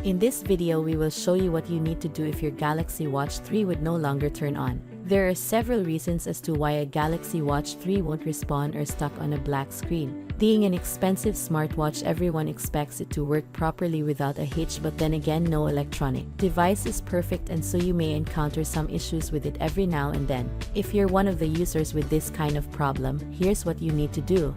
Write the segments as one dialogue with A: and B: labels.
A: In this video we will show you what you need to do if your Galaxy Watch 3 would no longer turn on. There are several reasons as to why a Galaxy Watch 3 won't respond or stuck on a black screen. Being an expensive smartwatch, everyone expects it to work properly without a hitch, but then again no electronic device is perfect, and so you may encounter some issues with it every now and then. If you're one of the users with this kind of problem, here's what you need to do.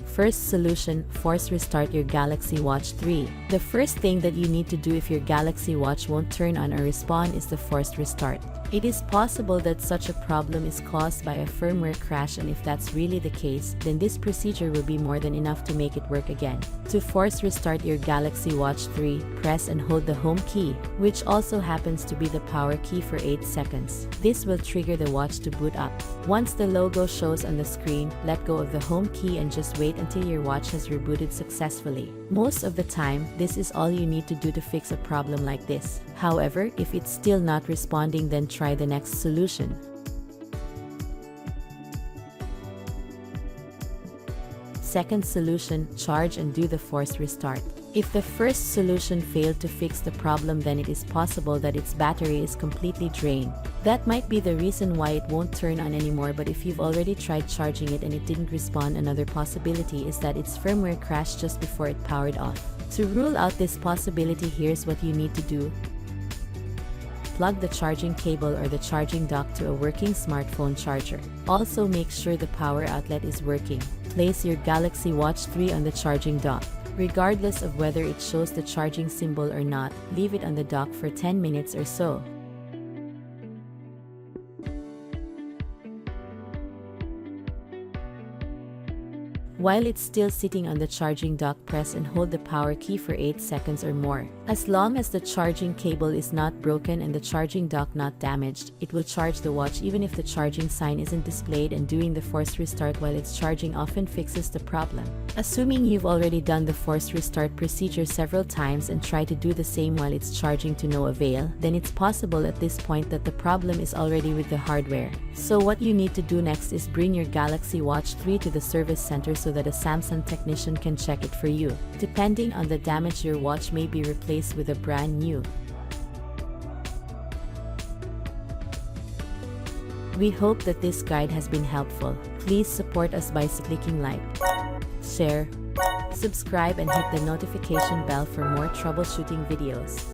A: First solution, force restart your Galaxy Watch 3. The first thing that you need to do if your Galaxy Watch won't turn on or respond is the forced restart. It is possible that such a problem is caused by a firmware crash, and if that's really the case, then this procedure will be more than enough to make it work again. To force restart your Galaxy Watch 3, press and hold the home key, which also happens to be the power key, for 8 seconds. This will trigger the watch to boot up. Once the logo shows on the screen, let go of the home key and just wait until your watch has rebooted successfully. Most of the time, this is all you need to do to fix a problem like this. However, if it's still not responding, then try the next solution. Second solution, charge and do the forced restart. If the first solution failed to fix the problem, then it is possible that its battery is completely drained. That might be the reason why it won't turn on anymore, but if you've already tried charging it and it didn't respond, another possibility is that its firmware crashed just before it powered off. To rule out this possibility, here's what you need to do. Plug the charging cable or the charging dock to a working smartphone charger. Also make sure the power outlet is working. Place your Galaxy Watch 3 on the charging dock. Regardless of whether it shows the charging symbol or not, leave it on the dock for 10 minutes or so. While it's still sitting on the charging dock, press and hold the power key for 8 seconds or more. As long as the charging cable is not broken and the charging dock not damaged, it will charge the watch even if the charging sign isn't displayed, and doing the forced restart while it's charging often fixes the problem. Assuming you've already done the forced restart procedure several times and try to do the same while it's charging to no avail, then it's possible at this point that the problem is already with the hardware. So what you need to do next is bring your Galaxy Watch 3 to the service center so that a Samsung technician can check it for you. Depending on the damage, your watch may be replaced with a brand new. We hope that this guide has been helpful. Please support us by clicking like, share, subscribe, and hit the notification bell for more troubleshooting videos.